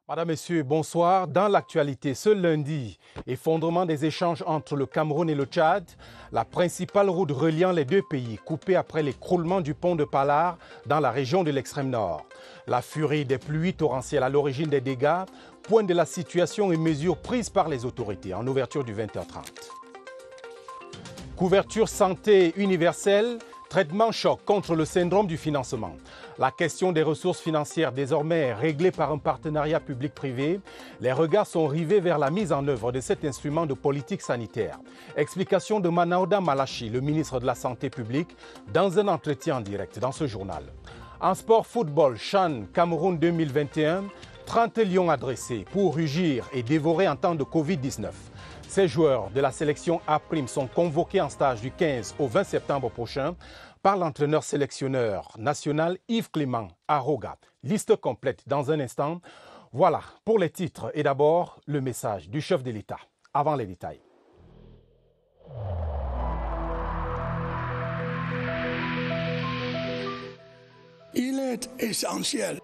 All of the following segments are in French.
Madame, Messieurs, bonsoir. Dans l'actualité, ce lundi, effondrement des échanges entre le Cameroun et le Tchad, la principale route reliant les deux pays coupée après l'écroulement du pont de Palar dans la région de l'extrême nord. La furie des pluies torrentielles à l'origine des dégâts, point de la situation et mesures prises par les autorités en ouverture du 20h30. Couverture santé universelle, traitement choc contre le syndrome du financement. La question des ressources financières désormais réglée par un partenariat public-privé, les regards sont rivés vers la mise en œuvre de cet instrument de politique sanitaire. Explication de Manaouda Malachi, le ministre de la Santé publique, dans un entretien en direct dans ce journal. En sport football, CHAN Cameroun 2021, 30 lions adressés pour rugir et dévorer en temps de Covid-19. Ces joueurs de la sélection A' sont convoqués en stage du 15 au 20 septembre prochain par l'entraîneur sélectionneur national Yves Clément Aroga. Liste complète dans un instant. Voilà pour les titres et d'abord le message du chef de l'État. Avant les détails. Il est essentiel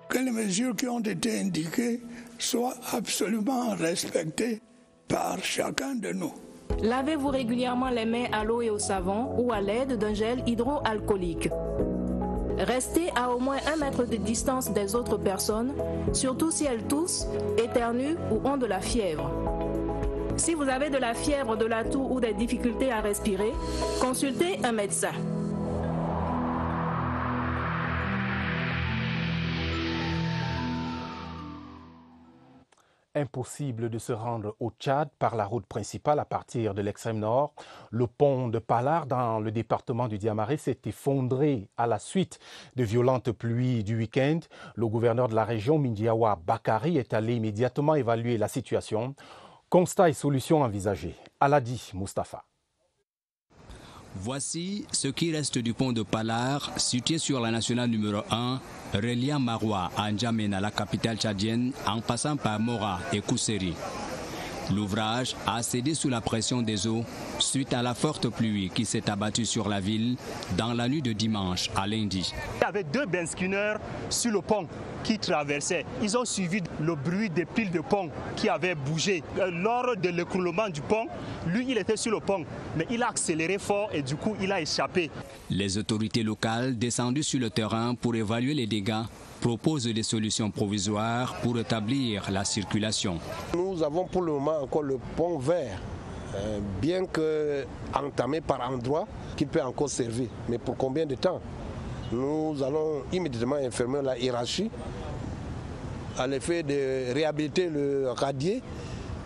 que les mesures qui ont été indiquées soient absolument respectées par chacun de nous. Lavez-vous régulièrement les mains à l'eau et au savon ou à l'aide d'un gel hydroalcoolique. Restez à au moins 1 mètre de distance des autres personnes, surtout si elles toussent, éternuent ou ont de la fièvre. Si vous avez de la fièvre, de la toux ou des difficultés à respirer, consultez un médecin. Impossible de se rendre au Tchad par la route principale à partir de l'extrême nord. Le pont de Palar dans le département du Diamaré s'est effondré à la suite de violentes pluies du week-end. Le gouverneur de la région, Mindiawa Bakari, est allé immédiatement évaluer la situation. Constat et solutions envisagées. Aladi Mustafa. Voici ce qui reste du pont de Palar, situé sur la nationale numéro 1, reliant Maroua à N'Djamena, la capitale tchadienne, en passant par Mora et Kousseri. L'ouvrage a cédé sous la pression des eaux suite à la forte pluie qui s'est abattue sur la ville dans la nuit de dimanche à lundi. Il y avait 2 benskinners sur le pont qui traversaient. Ils ont suivi le bruit des piles de pont qui avaient bougé. Lors de l'écroulement du pont, lui, il était sur le pont, mais il a accéléré fort et du coup, il a échappé. Les autorités locales, descendues sur le terrain pour évaluer les dégâts, proposent des solutions provisoires pour rétablir la circulation. Nous avons pour le moment encore le pont vert, bien que entamé par endroits qu'il peut encore servir. Mais pour combien de temps? Nous allons immédiatement informer la hiérarchie à l'effet de réhabiliter le radier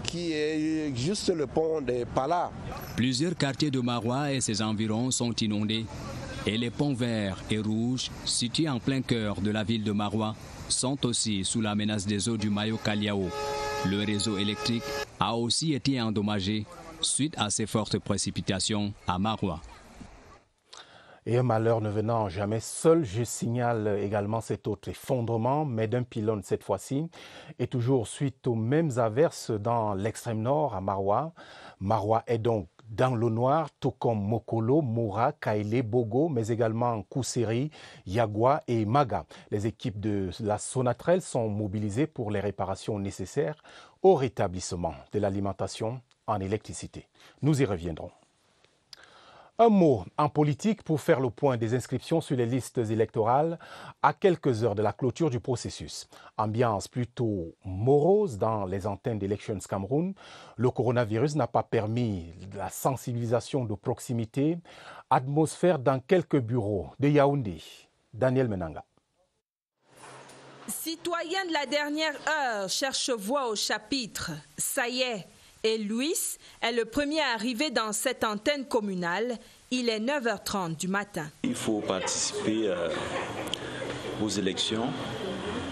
qui est juste le pont de Palar. Plusieurs quartiers de Maroua et ses environs sont inondés. Et les ponts verts et rouges, situés en plein cœur de la ville de Maroua, sont aussi sous la menace des eaux du Mayo Kaliao. Le réseau électrique a aussi été endommagé suite à ces fortes précipitations à Maroua. Et un malheur ne venant jamais seul, je signale également cet autre effondrement, mais d'un pylône cette fois-ci, et toujours suite aux mêmes averses dans l'extrême nord à Maroua. Maroua est donc dans l'eau noire, tout comme Mokolo, Moura, Kaélé, Bogo, mais également Kousseri, Yagua et Maga. Les équipes de la Sonatrel sont mobilisées pour les réparations nécessaires au rétablissement de l'alimentation en électricité. Nous y reviendrons. Un mot en politique pour faire le point des inscriptions sur les listes électorales à quelques heures de la clôture du processus. Ambiance plutôt morose dans les antennes d'Elections Cameroun. Le coronavirus n'a pas permis la sensibilisation de proximité. Atmosphère dans quelques bureaux de Yaoundé. Daniel Menanga. Citoyen de la dernière heure cherche voix au chapitre. Ça y est. Et Louis est le premier arrivé dans cette antenne communale. Il est 9h30 du matin. Il faut participer aux élections.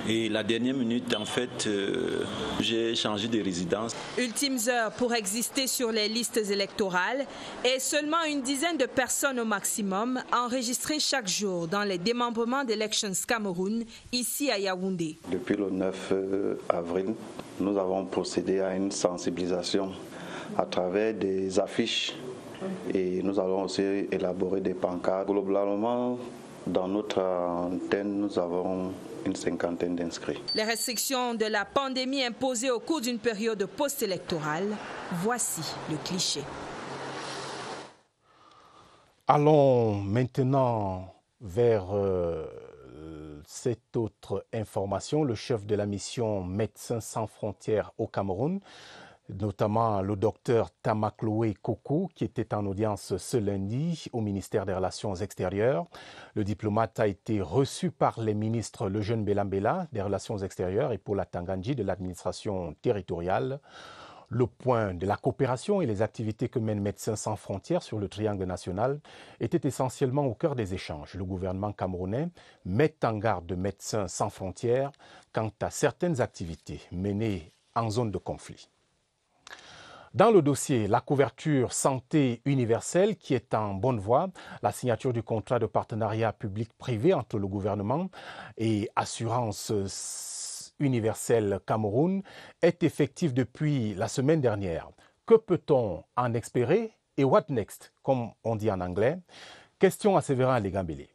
Et la dernière minute, en fait, j'ai changé de résidence. Ultimes heures pour exister sur les listes électorales et seulement une dizaine de personnes au maximum enregistrées chaque jour dans les démembrements d'Elections Cameroun, ici à Yaoundé. Depuis le 9 avril, nous avons procédé à une sensibilisation à travers des affiches et nous allons aussi élaborer des pancartes. Globalement, Dans notre antenne, nous avons une cinquantaine d'inscrits. Les restrictions de la pandémie imposées au cours d'une période post-électorale, voici le cliché. Allons maintenant vers cette autre information. Le chef de la mission Médecins sans frontières au Cameroun, notamment le docteur Tamakloé Koko, qui était en audience ce lundi au ministère des Relations extérieures. Le diplomate a été reçu par les ministres Lejeune Belambela des Relations extérieures et Paula Tangandji de l'administration territoriale. Le point de la coopération et les activités que mène Médecins sans frontières sur le triangle national étaient essentiellement au cœur des échanges. Le gouvernement camerounais met en garde Médecins sans frontières quant à certaines activités menées en zone de conflit. Dans le dossier, la couverture santé universelle qui est en bonne voie, la signature du contrat de partenariat public-privé entre le gouvernement et Assurance universelle Cameroun est effective depuis la semaine dernière. Que peut-on en espérer et what next, comme on dit en anglais? Question à Séverin Legambélé.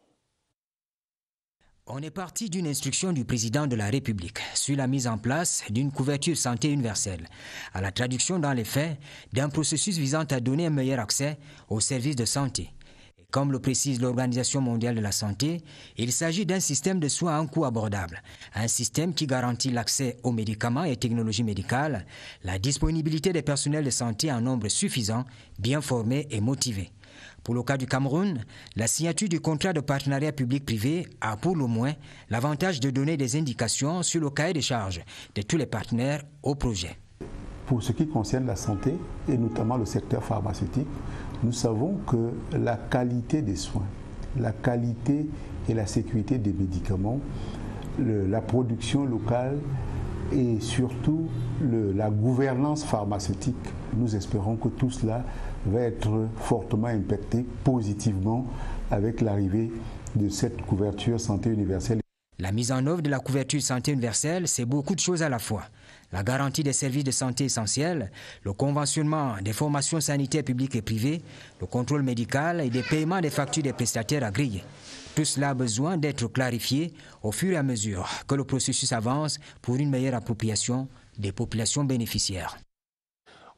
On est parti d'une instruction du président de la République sur la mise en place d'une couverture santé universelle, à la traduction dans les faits d'un processus visant à donner un meilleur accès aux services de santé. Et comme le précise l'Organisation mondiale de la santé, il s'agit d'un système de soins à un coût abordable, un système qui garantit l'accès aux médicaments et technologies médicales, la disponibilité des personnels de santé en nombre suffisant, bien formés et motivés. Pour le cas du Cameroun, la signature du contrat de partenariat public-privé a pour le moins l'avantage de donner des indications sur le cahier de charges de tous les partenaires au projet. Pour ce qui concerne la santé, et notamment le secteur pharmaceutique, nous savons que la qualité des soins, la qualité et la sécurité des médicaments, la production locale et surtout la gouvernance pharmaceutique, nous espérons que tout cela va être fortement impacté positivement avec l'arrivée de cette couverture santé universelle. La mise en œuvre de la couverture santé universelle, c'est beaucoup de choses à la fois. La garantie des services de santé essentiels, le conventionnement des formations sanitaires publiques et privées, le contrôle médical et des paiements des factures des prestataires agréés. Tout cela a besoin d'être clarifié au fur et à mesure que le processus avance pour une meilleure appropriation des populations bénéficiaires.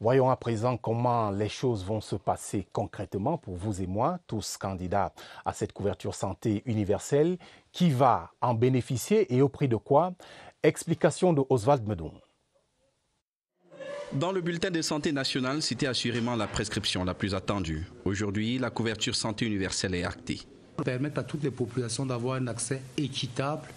Voyons à présent comment les choses vont se passer concrètement pour vous et moi, tous candidats à cette couverture santé universelle. Qui va en bénéficier et au prix de quoi? Explication de Oswald Medon. Dans le bulletin de santé national, c'était assurément la prescription la plus attendue. Aujourd'hui, la couverture santé universelle est actée. Permettre à toutes les populations d'avoir un accès équitable.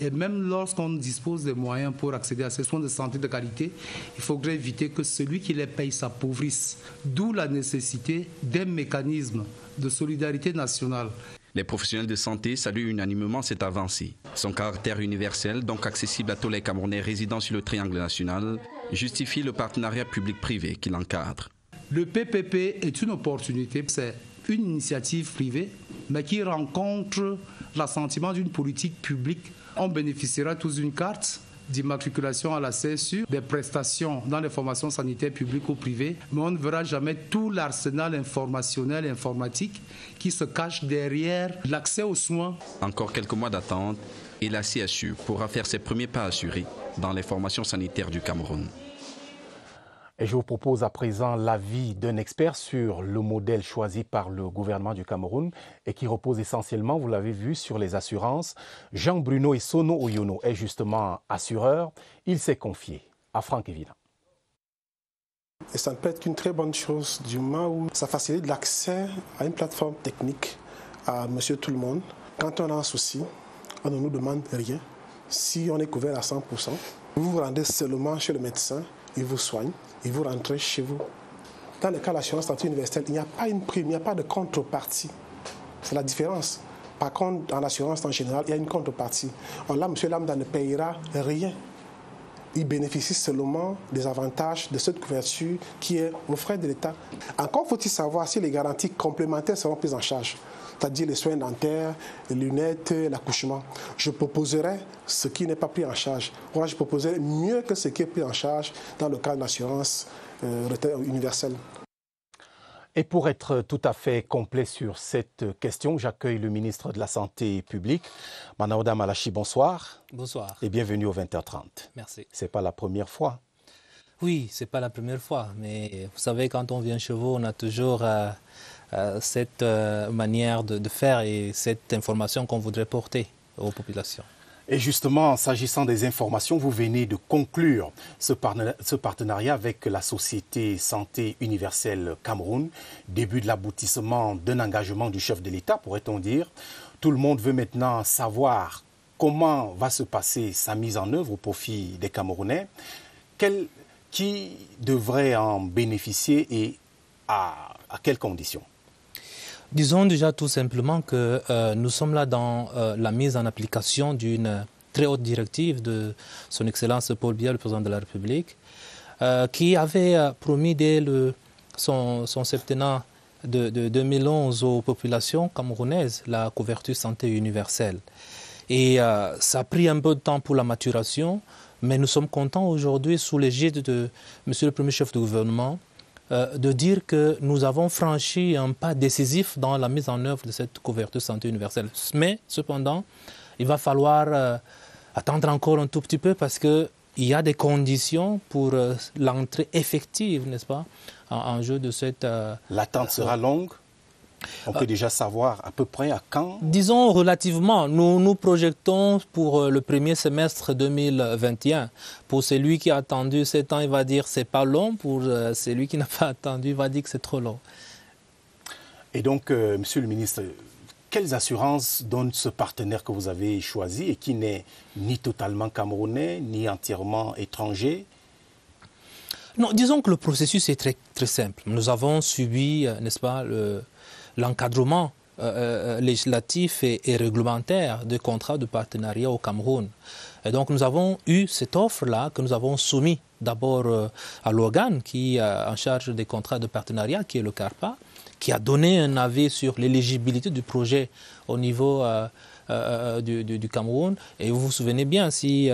Et même lorsqu'on dispose des moyens pour accéder à ces soins de santé de qualité, il faudrait éviter que celui qui les paye s'appauvrisse. D'où la nécessité d'un mécanisme de solidarité nationale. Les professionnels de santé saluent unanimement cette avancée. Son caractère universel, donc accessible à tous les Camerounais résidant sur le triangle national, justifie le partenariat public-privé qui l'encadre. Le PPP est une opportunité, c'est une initiative privée, mais qui rencontre l'assentiment d'une politique publique. On bénéficiera tous d'une carte d'immatriculation à la CSU, des prestations dans les formations sanitaires publiques ou privées, mais on ne verra jamais tout l'arsenal informationnel et informatique qui se cache derrière l'accès aux soins. Encore quelques mois d'attente et la CSU pourra faire ses premiers pas assurés dans les formations sanitaires du Cameroun. Et je vous propose à présent l'avis d'un expert sur le modèle choisi par le gouvernement du Cameroun et qui repose essentiellement, vous l'avez vu, sur les assurances. Jean-Bruno Essono Oyono est justement assureur. Il s'est confié à Franck Evina. Et ça ne peut être qu'une très bonne chose du moment où ça facilite l'accès à une plateforme technique à monsieur tout le monde. Quand on a un souci, on ne nous demande rien. Si on est couvert à 100%, vous vous rendez seulement chez le médecin, il vous soigne. Et vous rentrez chez vous. Dans le cas de l'assurance santé universelle, il n'y a pas une prime, il n'y a pas de contrepartie. C'est la différence. Par contre, dans l'assurance en général, il y a une contrepartie. Alors là, M. Lambda ne payera rien. Il bénéficie seulement des avantages de cette couverture qui est aux frais de l'État. Encore faut-il savoir si les garanties complémentaires seront prises en charge, c'est-à-dire les soins dentaires, les lunettes, l'accouchement. Je proposerai ce qui n'est pas pris en charge. Moi, je proposerai mieux que ce qui est pris en charge dans le cadre de l'assurance universelle. Et pour être tout à fait complet sur cette question, j'accueille le ministre de la Santé publique, Manaouda Malachi. Bonsoir. Bonsoir. Et bienvenue au 20h30. Merci. Ce n'est pas la première fois. Oui, ce n'est pas la première fois. Mais vous savez, quand on vient chez vous, on a toujours cette manière de faire et cette information qu'on voudrait porter aux populations. Et justement, s'agissant des informations, vous venez de conclure ce partenariat avec la Société Santé Universelle Cameroun, début de l'aboutissement d'un engagement du chef de l'État, pourrait-on dire. Tout le monde veut maintenant savoir comment va se passer sa mise en œuvre au profit des Camerounais, qui devrait en bénéficier et à quelles conditions? Disons déjà tout simplement que nous sommes là dans la mise en application d'une très haute directive de son Excellence Paul Biya, le président de la République, qui avait promis dès son septennat de 2011 aux populations camerounaises la couverture santé universelle. Et ça a pris un peu de temps pour la maturation, mais nous sommes contents aujourd'hui, sous l'égide de M. le Premier chef de gouvernement, de dire que nous avons franchi un pas décisif dans la mise en œuvre de cette couverture santé universelle. Mais, cependant, il va falloir attendre encore un tout petit peu parce qu'il y a des conditions pour l'entrée effective, n'est-ce pas, en jeu de cette... L'attente sera longue? On peut déjà savoir à peu près à quand? Disons relativement. Nous projetons pour le premier semestre 2021. Pour celui qui a attendu 7 ans, il va dire que ce n'est pas long. Pour celui qui n'a pas attendu, il va dire que c'est trop long. Et donc, Monsieur le ministre, quelles assurances donne ce partenaire que vous avez choisi et qui n'est ni totalement camerounais, ni entièrement étranger? Non, disons que le processus est très, très simple. Nous avons suivi, n'est-ce pas, l'encadrement législatif et réglementaire des contrats de partenariat au Cameroun. Et donc nous avons eu cette offre-là que nous avons soumise d'abord à l'organe qui est en charge des contrats de partenariat, qui est le CARPA, qui a donné un avis sur l'éligibilité du projet au niveau du Cameroun. Et vous vous souvenez bien, si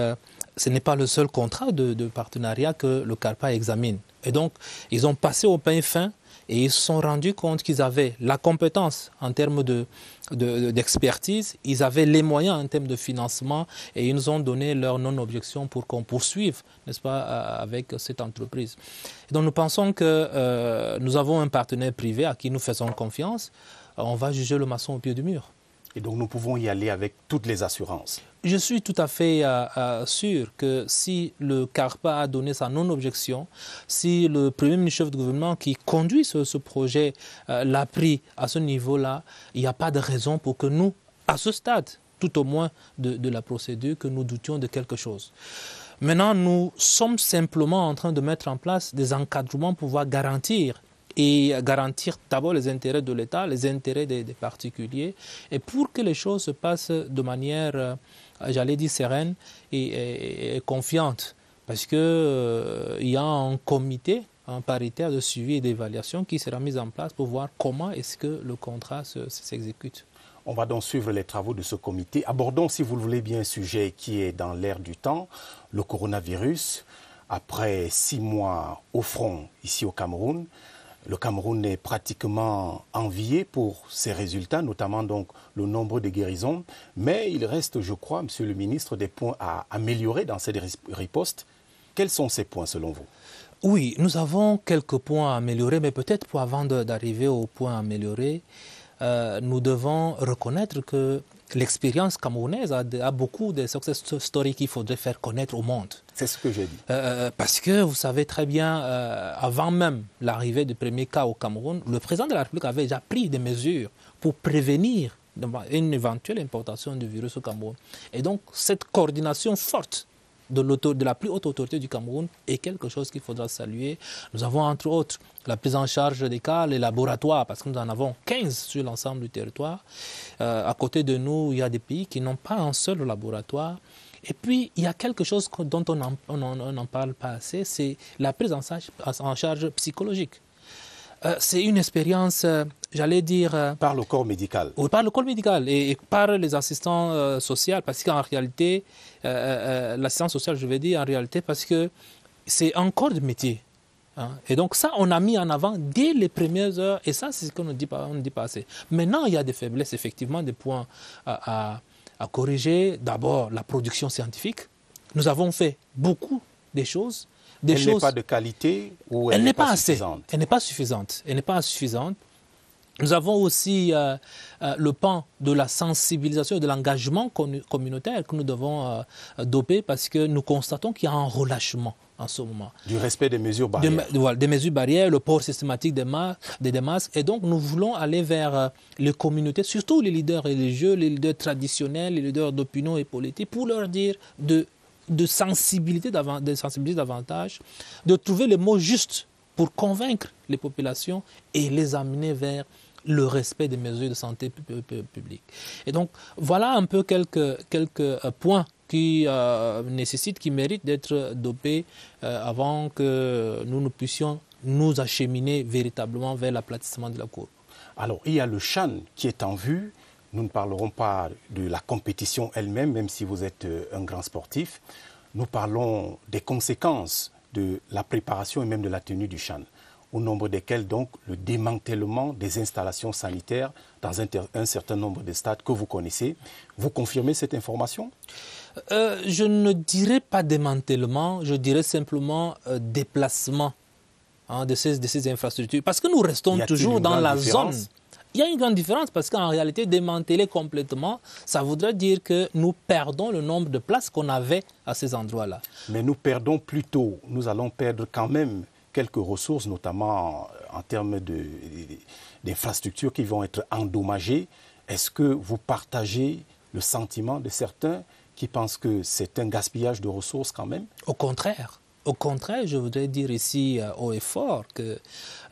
ce n'est pas le seul contrat de partenariat que le CARPA examine. Et donc, ils ont passé au pain fin et ils se sont rendus compte qu'ils avaient la compétence en termes d'expertise, ils avaient les moyens en termes de financement et ils nous ont donné leur non-objection pour qu'on poursuive, n'est-ce pas, avec cette entreprise. Et donc nous pensons que nous avons un partenaire privé à qui nous faisons confiance. On va juger le maçon au pied du mur. Et donc nous pouvons y aller avec toutes les assurances. Je suis tout à fait sûr que si le CARPA a donné sa non-objection, si le Premier ministre chef de gouvernement qui conduit ce projet l'a pris à ce niveau-là, il n'y a pas de raison pour que nous, à ce stade, tout au moins de la procédure, que nous doutions de quelque chose. Maintenant, nous sommes simplement en train de mettre en place des encadrements pour pouvoir garantir d'abord les intérêts de l'État, les intérêts des particuliers, et pour que les choses se passent de manière, j'allais dire, sereine et confiante. Parce qu'il y a un comité, un paritaire de suivi et d'évaluation qui sera mis en place pour voir comment est-ce que le contrat s'exécute. On va donc suivre les travaux de ce comité. Abordons, si vous le voulez bien, un sujet qui est dans l'air du temps, le coronavirus. Après 6 mois au front ici au Cameroun, le Cameroun est pratiquement envié pour ses résultats, notamment donc le nombre de guérisons. Mais il reste, je crois, Monsieur le ministre, des points à améliorer dans cette riposte. Quels sont ces points selon vous? Oui, nous avons quelques points à améliorer, mais peut-être avant d'arriver aux points à améliorer, nous devons reconnaître que l'expérience camerounaise a beaucoup de success stories qu'il faudrait faire connaître au monde. C'est ce que j'ai dit. Parce que vous savez très bien, avant même l'arrivée du premier cas au Cameroun, le président de la République avait déjà pris des mesures pour prévenir une éventuelle importation du virus au Cameroun. Et donc, cette coordination forte de la plus haute autorité du Cameroun est quelque chose qu'il faudra saluer. Nous avons entre autres la prise en charge des cas, les laboratoires, parce que nous en avons 15 sur l'ensemble du territoire. À côté de nous, il y a des pays qui n'ont pas un seul laboratoire. Et puis, il y a quelque chose dont on n'en parle pas assez, c'est la prise en charge psychologique. C'est une expérience, j'allais dire... Par le corps médical. Oui, par le corps médical et par les assistants sociaux, parce qu'en réalité, l'assistance sociale, je vais dire en réalité, parce que c'est un corps de métier. Et donc ça, on a mis en avant dès les premières heures, et ça, c'est ce qu'on ne dit pas assez. Maintenant, il y a des faiblesses, effectivement, des points à corriger. D'abord, la production scientifique. Nous avons fait beaucoup de choses. Elle n'est pas de qualité ou elle n'est pas suffisante? Elle n'est pas suffisante. Elle n'est pas suffisante. Nous avons aussi le pan de la sensibilisation et de l'engagement communautaire que nous devons doper parce que nous constatons qu'il y a un relâchement en ce moment. Du respect des mesures barrières. Des mesures barrières, le port systématique des masques. Et donc, nous voulons aller vers les communautés, surtout les leaders religieux, les leaders traditionnels, les leaders d'opinion et politique, pour leur dire de sensibiliser davantage, de trouver les mots justes pour convaincre les populations et les amener vers le respect des mesures de santé publique. Et donc, voilà un peu quelques points qui qui méritent d'être dopés avant que nous puissions nous acheminer véritablement vers l'aplatissement de la courbe. Alors, il y a le CHAN qui est en vue. Nous ne parlerons pas de la compétition elle-même, même si vous êtes un grand sportif. Nous parlons des conséquences de la préparation et même de la tenue du CHAN, au nombre desquels donc le démantèlement des installations sanitaires dans un certain nombre de stades que vous connaissez. Vous confirmez cette information? Je ne dirais pas démantèlement, je dirais simplement déplacement de ces infrastructures. Parce que nous restons toujours dans la zone. Il y a une grande différence parce qu'en réalité, démanteler complètement, ça voudrait dire que nous perdons le nombre de places qu'on avait à ces endroits-là. Mais nous perdons plutôt, nous allons perdre quand même quelques ressources, notamment en termes d'infrastructures qui vont être endommagées. Est-ce que vous partagez le sentiment de certains qui pensent que c'est un gaspillage de ressources quand même? Au contraire, je voudrais dire ici haut et fort que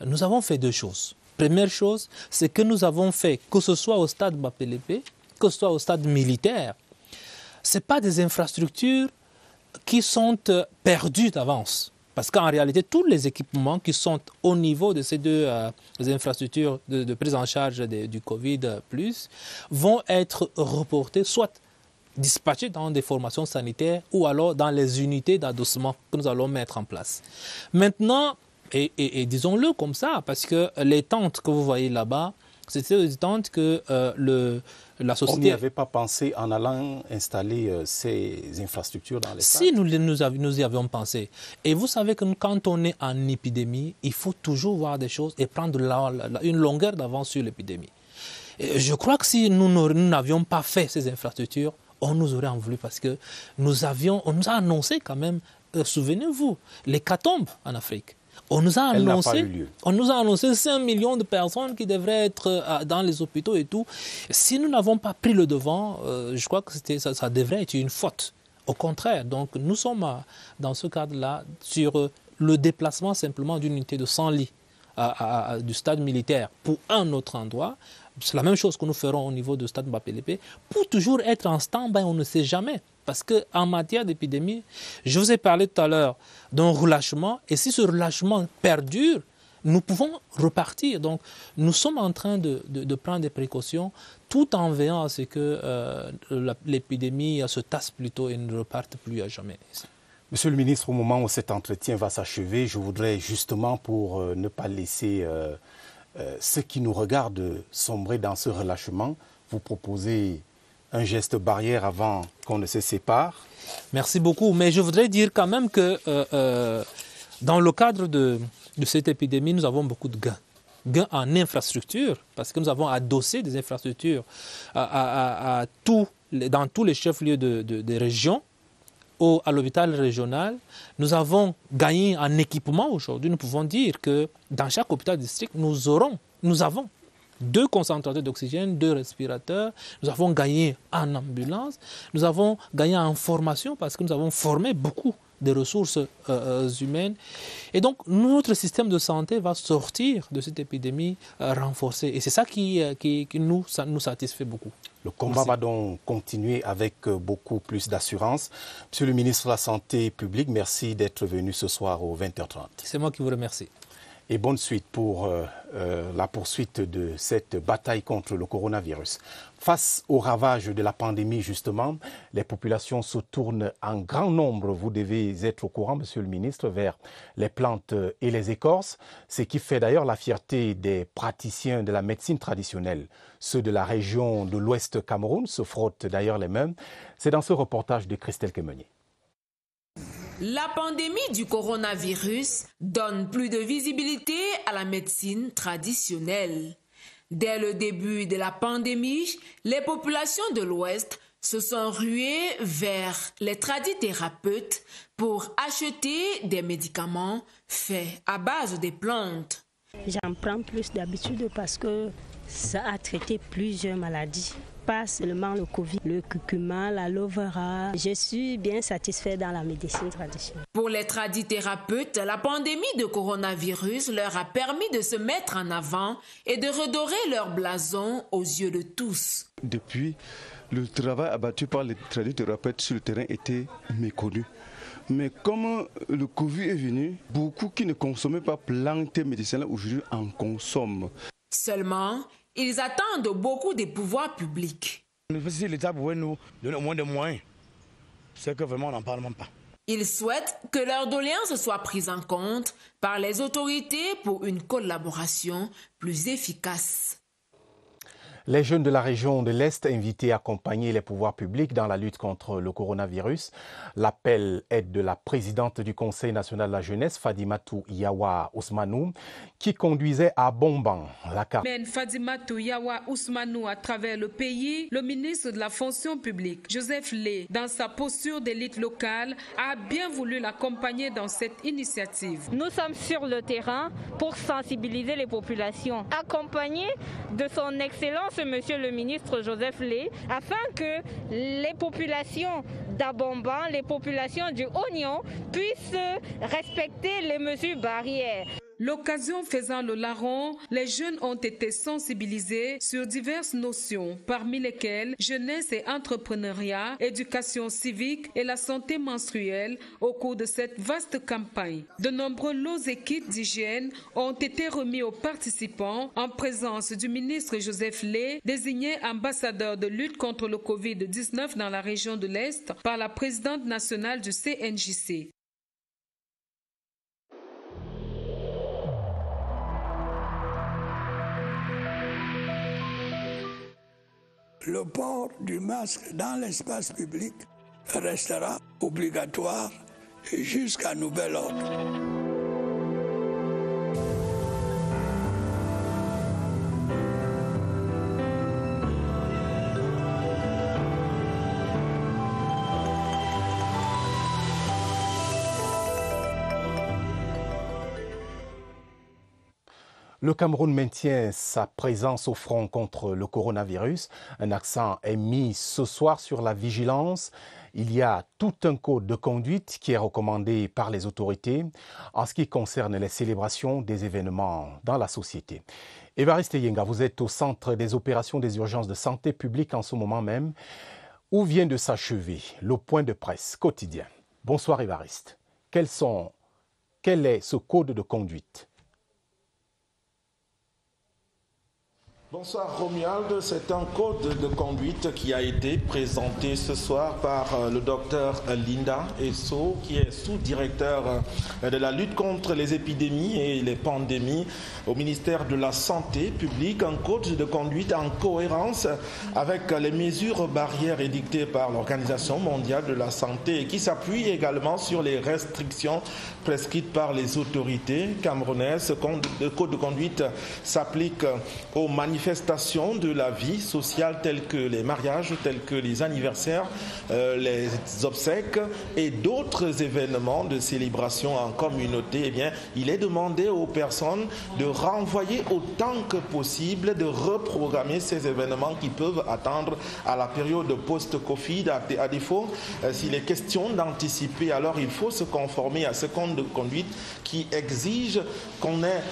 nous avons fait deux choses. Première chose, c'est que nous avons fait, que ce soit au stade Bapelépé, que ce soit au stade militaire, ce n'est pas des infrastructures qui sont perdues d'avance. Parce qu'en réalité, tous les équipements qui sont au niveau de ces deux infrastructures de prise en charge du Covid+, vont être reportés, soit dispatchés dans des formations sanitaires ou alors dans les unités d'adossement que nous allons mettre en place. Maintenant, et disons-le comme ça, parce que les tentes que vous voyez là-bas, c'était des tentes que la société... On n'y avait pas pensé en allant installer ces infrastructures dans les stades? Si, nous y avions pensé. Et vous savez que quand on est en épidémie, il faut toujours voir des choses et prendre une longueur d'avance sur l'épidémie. Je crois que si nous n'avions pas fait ces infrastructures, on nous aurait en voulu parce que on nous a annoncé quand même, souvenez-vous, l'hécatombe en Afrique. On nous a annoncé 5 millions de personnes qui devraient être dans les hôpitaux et tout. Si nous n'avons pas pris le devant, je crois que ça devrait être une faute. Au contraire, donc nous sommes dans ce cadre-là sur le déplacement simplement d'une unité de 100 lits du stade militaire pour un autre endroit. C'est la même chose que nous ferons au niveau du stade Bapelépé pour toujours être en stand-by, on ne sait jamais. Parce qu'en matière d'épidémie, je vous ai parlé tout à l'heure d'un relâchement, et si ce relâchement perdure, nous pouvons repartir. Donc, nous sommes en train de prendre des précautions tout en veillant à ce que l'épidémie se tasse plutôt et ne reparte plus à jamais. Monsieur le ministre, au moment où cet entretien va s'achever, je voudrais justement, pour ne pas laisser ceux qui nous regardent sombrer dans ce relâchement, vous proposer un geste barrière avant qu'on ne se sépare. Merci beaucoup, mais je voudrais dire quand même que dans le cadre de cette épidémie, nous avons beaucoup de gains. Gains en infrastructure, parce que nous avons adossé des infrastructures dans tous les chefs-lieux de région, à l'hôpital régional. Nous avons gagné en équipement aujourd'hui. Nous pouvons dire que dans chaque hôpital district, nous avons 2 concentrateurs d'oxygène, 2 respirateurs. Nous avons gagné en ambulance. Nous avons gagné en formation parce que nous avons formé beaucoup de ressources humaines. Et donc, notre système de santé va sortir de cette épidémie renforcé. Et c'est ça qui nous satisfait beaucoup. Le combat va donc continuer avec beaucoup plus d'assurance. Monsieur le ministre de la Santé publique, merci d'être venu ce soir au 20h30. C'est moi qui vous remercie. Et bonne suite pour la poursuite de cette bataille contre le coronavirus. Face aux ravages de la pandémie, justement, les populations se tournent en grand nombre, vous devez être au courant, Monsieur le ministre, vers les plantes et les écorces, ce qui fait d'ailleurs la fierté des praticiens de la médecine traditionnelle. Ceux de la région de l'Ouest Cameroun se frottent d'ailleurs les mains. C'est dans ce reportage de Christelle Kemenier. La pandémie du coronavirus donne plus de visibilité à la médecine traditionnelle. Dès le début de la pandémie, les populations de l'Ouest se sont ruées vers les tradithérapeutes pour acheter des médicaments faits à base des plantes. J'en prends plus d'habitude parce que ça a traité plusieurs maladies. Pas seulement le Covid, le curcuma, l'aloe vera. Je suis bien satisfaite dans la médecine traditionnelle. Pour les tradithérapeutes, la pandémie de coronavirus leur a permis de se mettre en avant et de redorer leur blason aux yeux de tous. Depuis, le travail abattu par les tradithérapeutes sur le terrain était méconnu. Mais comme le Covid est venu, beaucoup qui ne consommaient pas plantes médicinales aujourd'hui en consomment. Seulement, ils attendent beaucoup des pouvoirs publics. Si l'État pouvait nous donner au moins des moyens, c'est que vraiment on n'en parle même pas. Ils souhaitent que leurs doléances soient prises en compte par les autorités pour une collaboration plus efficace. Les jeunes de la région de l'Est invités à accompagner les pouvoirs publics dans la lutte contre le coronavirus. L'appel est de la présidente du Conseil national de la jeunesse, Fadimatou Yawa Ousmanou, qui conduisait à Bomban la carte. Mène Fadimatou Yawa Ousmanou à travers le pays, le ministre de la fonction publique, Joseph Lé, dans sa posture d'élite locale, a bien voulu l'accompagner dans cette initiative. Nous sommes sur le terrain pour sensibiliser les populations, accompagner de son excellence Monsieur le ministre Joseph Lé, afin que les populations d'Abomban, les populations du Oignon puissent respecter les mesures barrières. L'occasion faisant le larron, les jeunes ont été sensibilisés sur diverses notions, parmi lesquelles jeunesse et entrepreneuriat, éducation civique et la santé menstruelle au cours de cette vaste campagne. De nombreux lots et kits d'hygiène ont été remis aux participants en présence du ministre Joseph Lé, désigné ambassadeur de lutte contre le Covid-19 dans la région de l'Est par la présidente nationale du CNJC. Le port du masque dans l'espace public restera obligatoire jusqu'à nouvel ordre. Le Cameroun maintient sa présence au front contre le coronavirus. Un accent est mis ce soir sur la vigilance. Il y a tout un code de conduite qui est recommandé par les autorités en ce qui concerne les célébrations des événements dans la société. Évariste Yenga, vous êtes au centre des opérations des urgences de santé publique en ce moment même, où vient de s'achever le point de presse quotidien. Bonsoir Évariste. Quel est ce code de conduite ? Bonsoir Romuald, c'est un code de conduite qui a été présenté ce soir par le docteur Linda Esso, qui est sous-directeur de la lutte contre les épidémies et les pandémies au ministère de la Santé publique. Un code de conduite en cohérence avec les mesures barrières édictées par l'Organisation mondiale de la santé et qui s'appuie également sur les restrictions prescrites par les autorités camerounaises. Ce code de conduite s'applique aux manifestations de la vie sociale telles que les mariages, tels que les anniversaires, les obsèques et d'autres événements de célébration en communauté. Eh bien, il est demandé aux personnes de renvoyer autant que possible, de reprogrammer ces événements qui peuvent attendre à la période post-Covid. À défaut, s'il est question d'anticiper, alors il faut se conformer à ce code de conduite qui exige qu'on ait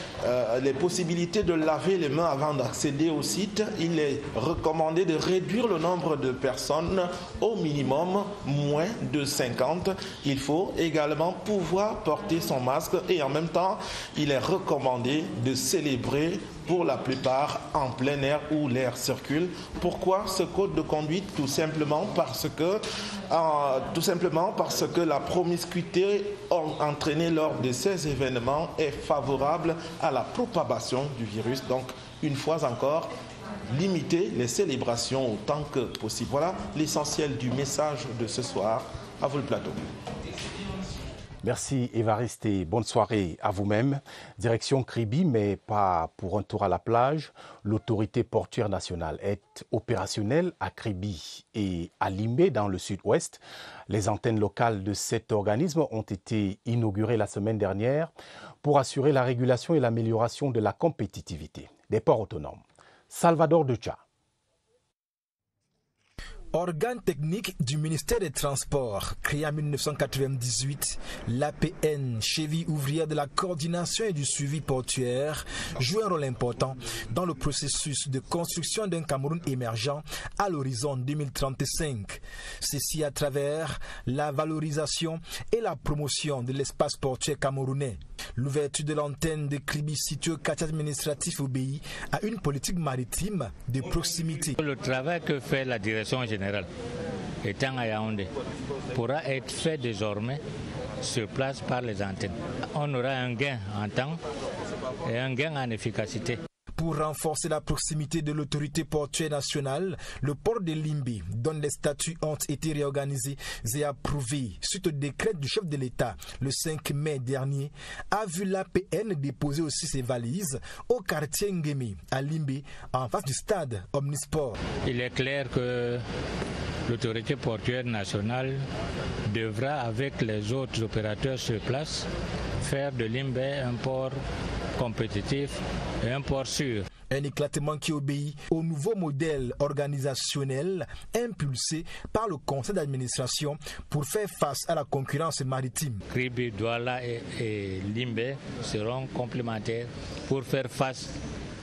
les possibilités de laver les mains avant d'accéder accéder au site, il est recommandé de réduire le nombre de personnes au minimum moins de 50. Il faut également pouvoir porter son masque et en même temps, il est recommandé de célébrer pour la plupart en plein air où l'air circule. Pourquoi ce code de conduite? Tout simplement parce que la promiscuité entraînée lors de ces événements est favorable à la propagation du virus. Donc, une fois encore, limiter les célébrations autant que possible. Voilà l'essentiel du message de ce soir. À vous le plateau. Merci Évariste et bonne soirée à vous-même. Direction Kribi, mais pas pour un tour à la plage. L'autorité portuaire nationale est opérationnelle à Kribi et à Limbe dans le sud-ouest. Les antennes locales de cet organisme ont été inaugurées la semaine dernière pour assurer la régulation et l'amélioration de la compétitivité des ports autonomes. Salvador Ducha. Organe technique du ministère des Transports, créé en 1998, l'APN, cheville ouvrière de la coordination et du suivi portuaire, joue un rôle important dans le processus de construction d'un Cameroun émergent à l'horizon 2035. Ceci à travers la valorisation et la promotion de l'espace portuaire camerounais. L'ouverture de l'antenne de Kribi située au quartier administratif obéit à une politique maritime de proximité. Le travail que fait la direction générale, étant à Yaoundé, pourra être fait désormais sur place par les antennes. On aura un gain en temps et un gain en efficacité. Pour renforcer la proximité de l'autorité portuaire nationale, le port de Limbe, dont les statuts ont été réorganisés et approuvés suite au décret du chef de l'État le 5 mai dernier, a vu l'APN déposer aussi ses valises au quartier Ngemi, à Limbe, en face du stade Omnisport. Il est clair que l'autorité portuaire nationale devra, avec les autres opérateurs sur place, faire de Limbe un port compétitif et un port sûr. Un éclatement qui obéit au nouveau modèle organisationnel impulsé par le conseil d'administration pour faire face à la concurrence maritime. Kribi, Douala et Limbe seront complémentaires pour faire face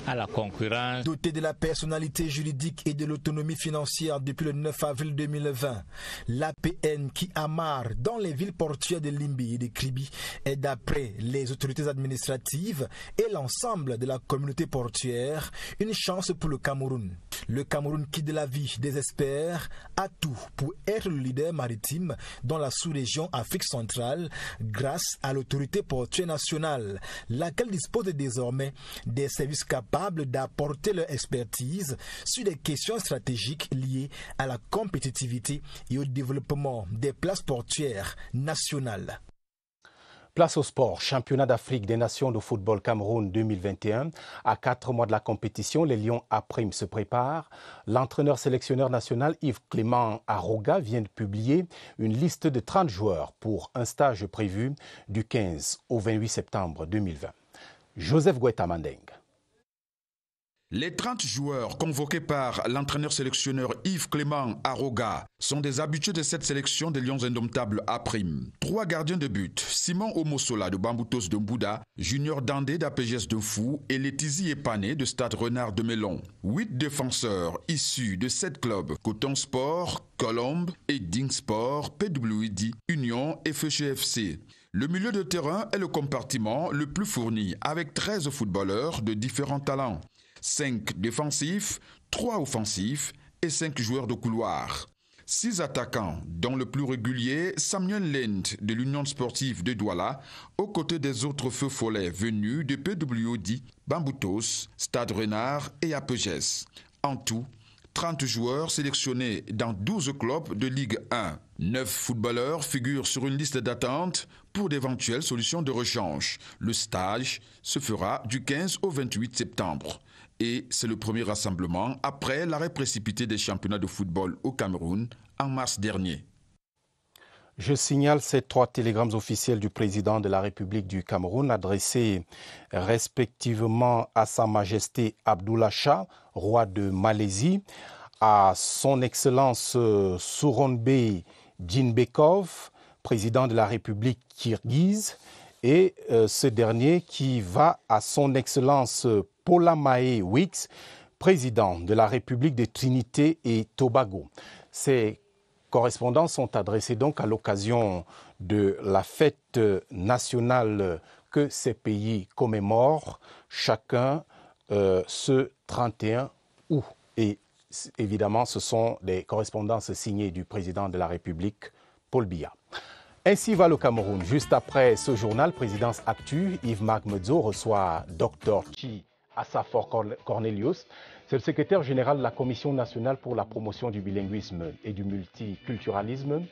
à la concurrence. Doté de la personnalité juridique et de l'autonomie financière depuis le 9 avril 2020, l'APN qui amarre dans les villes portuaires de Limbe et de Kribi est, d'après les autorités administratives et l'ensemble de la communauté portuaire, une chance pour le Cameroun. Le Cameroun qui, de la vie des experts, a tout pour être le leader maritime dans la sous-région Afrique centrale grâce à l'autorité portuaire nationale, laquelle dispose désormais des services capables d'apporter leur expertise sur des questions stratégiques liées à la compétitivité et au développement des places portuaires nationales. Place au sport, championnat d'Afrique des nations de football Cameroun 2021. À 4 mois de la compétition, les Lions A' se préparent. L'entraîneur sélectionneur national Yves-Clément Aroga vient de publier une liste de 30 joueurs pour un stage prévu du 15 au 28 septembre 2020. Joseph Guetta Mandeng. Les 30 joueurs convoqués par l'entraîneur sélectionneur Yves-Clément Aroga sont des habitués de cette sélection des Lions indomptables A'. 3 gardiens de but, Simon Omosola de Bamboutos de Mbouda, Junior Dandé d'APGS de Fou et Letizi Epané de Stade Renard de Mélon. 8 défenseurs issus de 7 clubs, Coton Sport, Colombe, Edding Sport, PWD, Union et FECHFC. Le milieu de terrain est le compartiment le plus fourni avec 13 footballeurs de différents talents. 5 défensifs, 3 offensifs et 5 joueurs de couloir. 6 attaquants, dont le plus régulier, Samuel Lend de l'Union sportive de Douala, aux côtés des autres feux follets venus de PWD, Bamboutos, Stade Renard et APGS. En tout, 30 joueurs sélectionnés dans 12 clubs de Ligue 1. 9 footballeurs figurent sur une liste d'attente pour d'éventuelles solutions de rechange. Le stage se fera du 15 au 28 septembre. Et c'est le premier rassemblement après l'arrêt précipité des championnats de football au Cameroun en mars dernier. Je signale ces 3 télégrammes officiels du président de la République du Cameroun adressés respectivement à Sa Majesté Abdullah Shah, roi de Malaisie, à son Excellence Souronbe Djinbekov, président de la République kirghize, et ce dernier qui va à son Excellence Polamae Wix, président de la République de Trinité et Tobago. Ces correspondants sont adressés donc à l'occasion de la fête nationale que ces pays commémorent chacun ce 31 août. Et évidemment, ce sont des correspondances signées du président de la République, Paul Biya. Ainsi va le Cameroun. Juste après ce journal, Présidence Actu, Yves-Marc Medzo reçoit Dr Chi Assafor Cornelius. C'est le secrétaire général de la Commission nationale pour la promotion du bilinguisme et du multiculturalisme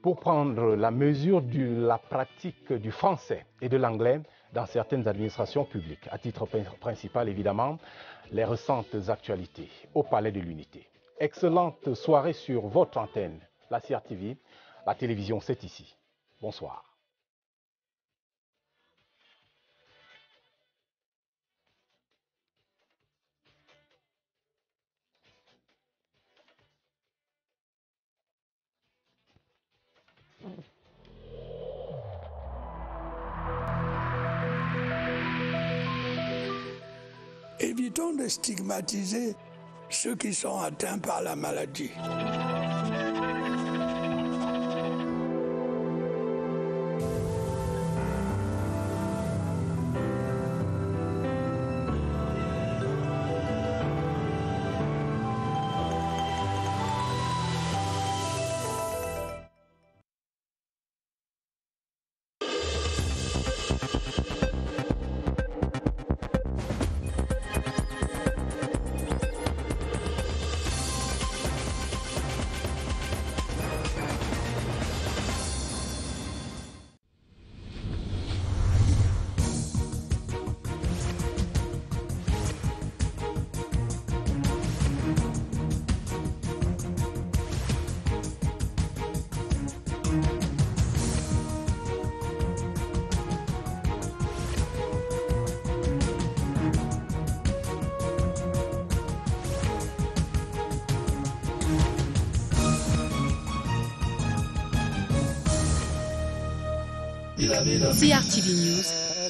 pour prendre la mesure de la pratique du français et de l'anglais dans certaines administrations publiques. À titre principal, évidemment, les récentes actualités au Palais de l'Unité. Excellente soirée sur votre antenne, la CRTV. La télévision, c'est ici. Bonsoir. Évitons de stigmatiser ceux qui sont atteints par la maladie. CRTV News,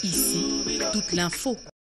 ici, toute l'info.